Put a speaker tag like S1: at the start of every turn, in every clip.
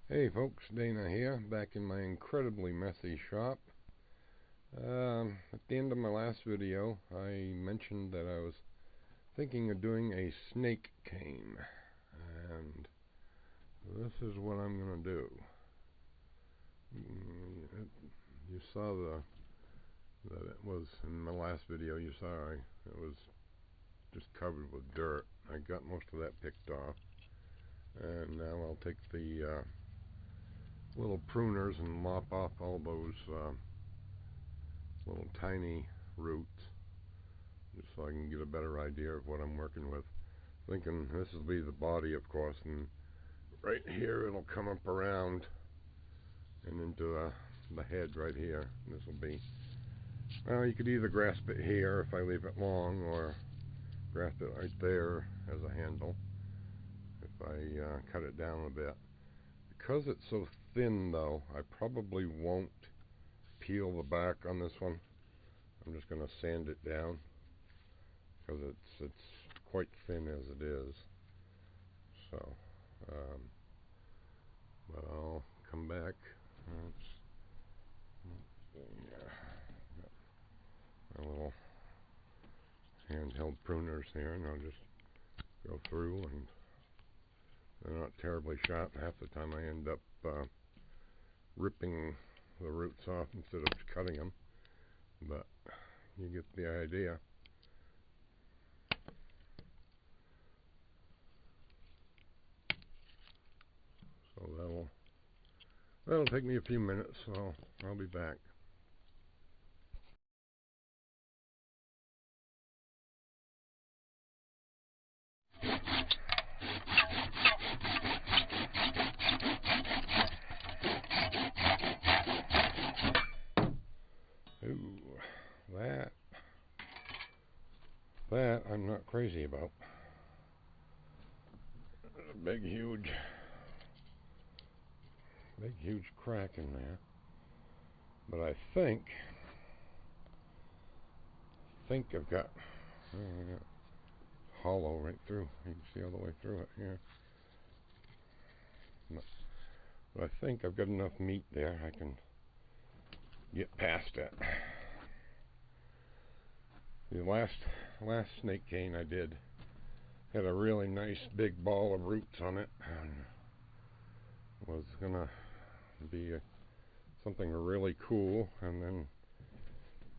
S1: Hey folks, Dana here, back in my incredibly messy shop. At the end of my last video, I mentioned that I was thinking of doing a snake cane, and this is what I'm going to do. You saw that it was, in my last video you saw it was just covered with dirt. I got most of that picked off, and now I'll take the little pruners and mop off all those little tiny roots, just so I can get a better idea of what I'm working with. Thinking this will be the body, of course, and right here it'll come up around and into the head right here. This will be, well, you could either grasp it here if I leave it long, or grasp it right there as a handle if I cut it down a bit. Because it's so thin, though, I probably won't peel the back on this one. I'm just going to sand it down because it's quite thin as it is. So, but I'll come back. My little handheld pruners here, and I'll just go through, and they're not terribly sharp. Half the time I end up ripping the roots off instead of cutting them, but you get the idea. So that'll take me a few minutes, so I'll be back. Ooh, that I'm not crazy about. There's a big huge crack in there. But I think I've got hollow right through. You can see all the way through it here. But I think I've got enough meat there I can get past it. The last snake cane I did had a really nice big ball of roots on it, and was gonna be something really cool, and then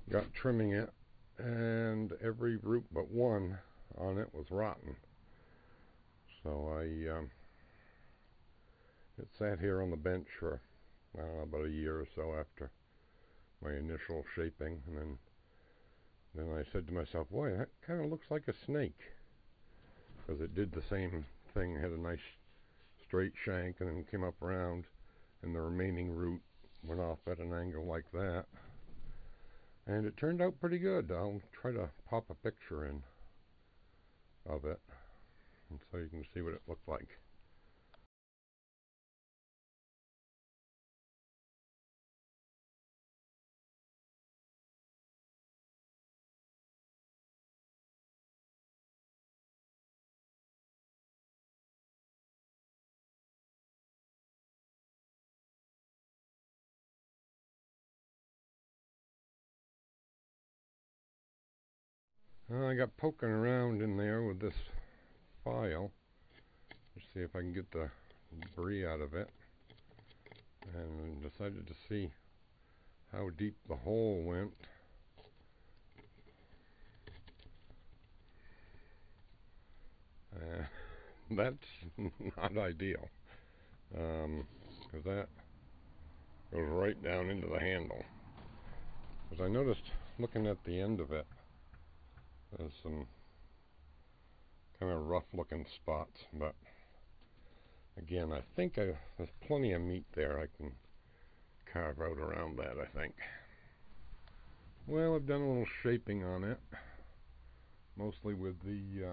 S1: got trimming it, and every root but one on it was rotten. So it sat here on the bench for, I don't know, about a year or so after my initial shaping, and then I said to myself, boy, that kind of looks like a snake, because it did the same thing. It had a nice straight shank and then came up around, and the remaining root went off at an angle like that, and it turned out pretty good. I'll try to pop a picture in of it, and so you can see what it looked like. I got poking around in there with this file to see if I can get the debris out of it, and decided to see how deep the hole went. That's not ideal, because that goes right down into the handle. Because I noticed, looking at the end of it, there's some kind of rough looking spots, but again, I think there's plenty of meat there I can carve out around that, I think. Well, I've done a little shaping on it, mostly with the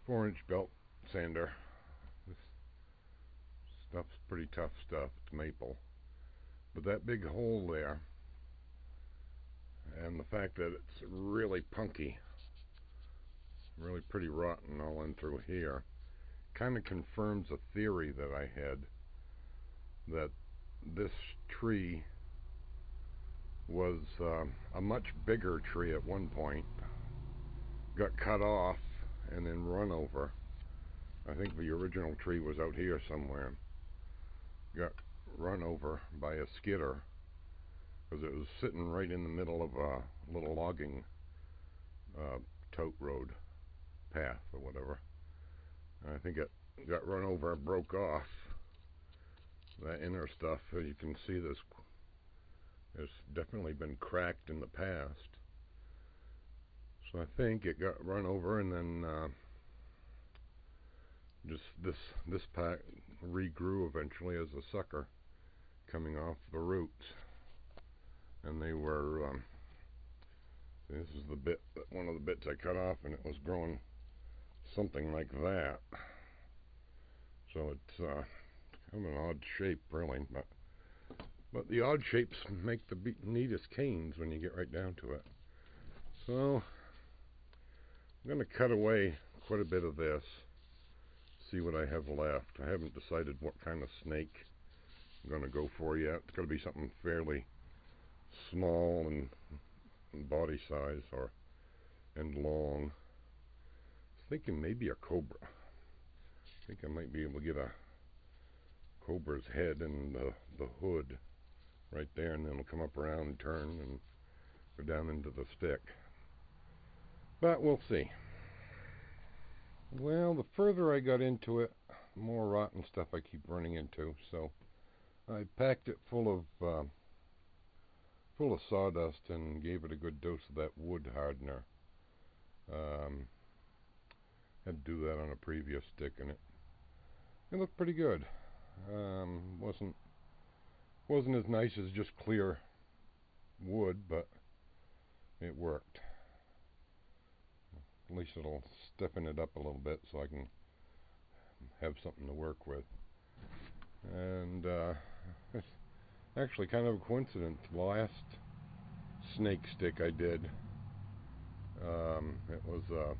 S1: 4-inch belt sander. This stuff's pretty tough stuff. It's maple. But that big hole there, and the fact that it's really punky, really pretty rotten all in through here, kind of confirms a theory that I had, that this tree was a much bigger tree at one point, got cut off and then run over. I think the original tree was out here somewhere. Got run over by a skidder because it was sitting right in the middle of a little logging tote road path or whatever. And I think it got run over and broke off. That inner stuff, you can see this, it's definitely been cracked in the past. So I think it got run over, and then just this part regrew eventually as a sucker coming off the roots. And they were, this is the bit, one of the bits I cut off, and it was growing something like that. So it's kind of an odd shape, really, but the odd shapes make the neatest canes when you get right down to it. So I'm going to cut away quite a bit of this, see what I have left. I haven't decided what kind of snake I'm going to go for yet. It's got to be something fairly small and body size and long. I was thinking maybe a cobra. I think I might be able to get a cobra's head and the hood right there, and then it'll come up around and turn and go down into the stick. But we'll see. Well, the further I got into it, the more rotten stuff I keep running into. So I packed it full of sawdust and gave it a good dose of that wood hardener. Had to do that on a previous stick, and it looked pretty good. Wasn't as nice as just clear wood, but it worked. At least it'll stiffen it up a little bit so I can have something to work with. And it's actually kind of a coincidence. The last snake stick I did, it was a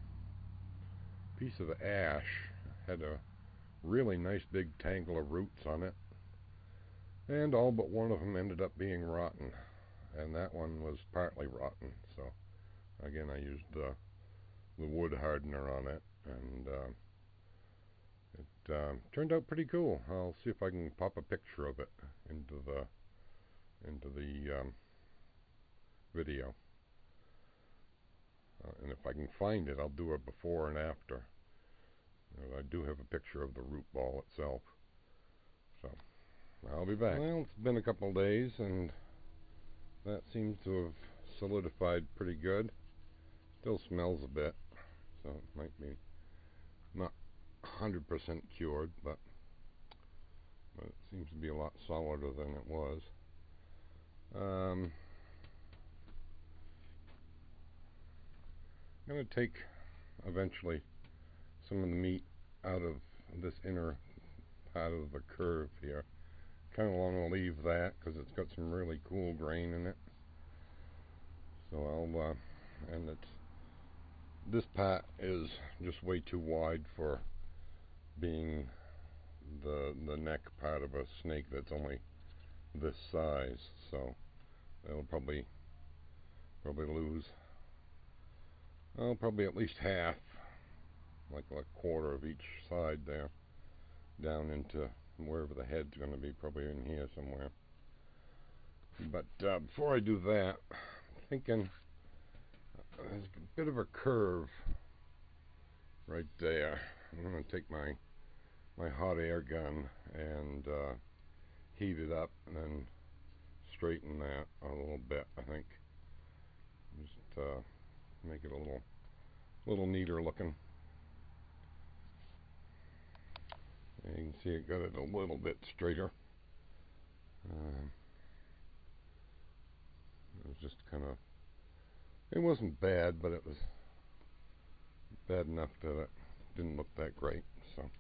S1: piece of ash, had a really nice big tangle of roots on it, and all but one of them ended up being rotten, and that one was partly rotten. So again, I used the wood hardener on it, and it turned out pretty cool. I'll see if I can pop a picture of it into the video, and if I can find it, I'll do a before and after. I do have a picture of the root ball itself. So I'll be back. Well, it's been a couple of days, and that seems to have solidified pretty good. Still smells a bit, so it might be not 100% cured, but it seems to be a lot solider than it was. I'm going to take eventually some of the meat out of this inner part of the curve here. Kind of want to leave that because it's got some really cool grain in it. So I'll and this part is just way too wide for being the neck part of a snake that's only this size. So it'll probably lose, well, probably at least half, like a quarter of each side there, down into wherever the head's going to be, probably in here somewhere. But before I do that, I'm thinking there's a bit of a curve right there. I'm going to take my hot air gun and heat it up and then straighten that a little bit, I think. Just make it a little neater looking. And you can see it got it a little bit straighter. It was just kind of, it wasn't bad, but it was bad enough that it didn't look that great. So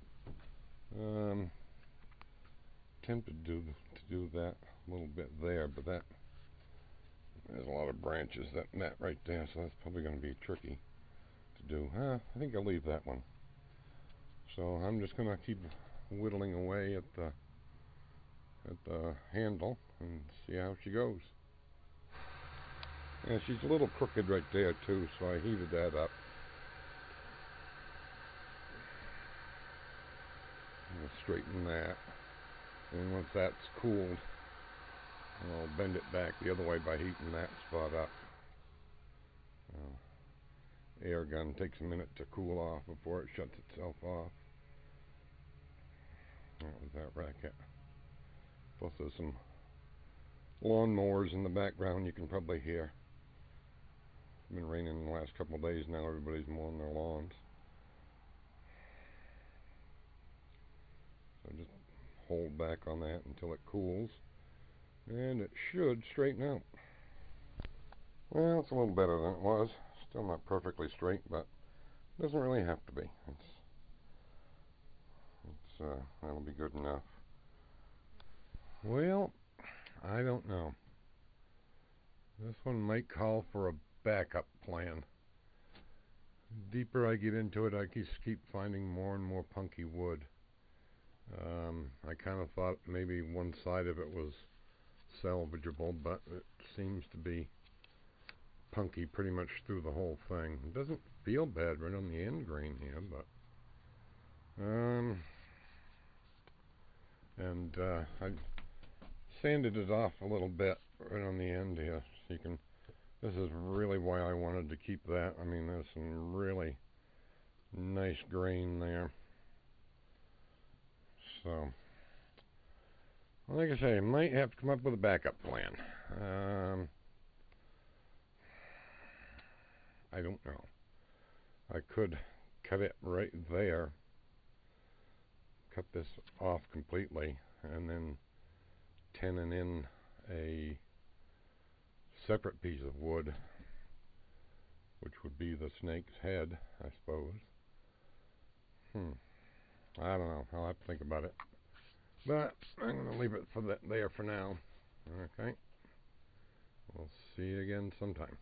S1: tempted to do that a little bit there, but there's a lot of branches that met right there, so that's probably going to be tricky to do. I think I'll leave that one. So I'm just gonna keep whittling away at the handle and see how she goes. And she's a little crooked right there too, so I heated that up. I'm gonna straighten that, and once that's cooled, I'll bend it back the other way by heating that spot up. Air gun takes a minute to cool off before it shuts itself off. That was that racket. Plus there's some lawnmowers in the background you can probably hear. It's been raining the last couple of days now. Everybody's mowing their lawns. So just hold back on that until it cools, and it should straighten out. Well, it's a little better than it was. Still not perfectly straight, but it doesn't really have to be. That'll be good enough. Well, I don't know. This one might call for a backup plan. The deeper I get into it, I keep finding more and more punky wood. I kind of thought maybe one side of it was salvageable, but it seems to be punky pretty much through the whole thing. It doesn't feel bad right on the end grain here, but I sanded it off a little bit right on the end here, so you can. This is really why I wanted to keep that. I mean, there's some really nice grain there. So, like I say, I might have to come up with a backup plan. I don't know. I could cut it right there, cut this off completely, and then tenon in a separate piece of wood, which would be the snake's head, I suppose. I don't know. I'll have to think about it. But I'm going to leave it there for now. Okay. We'll see you again sometime.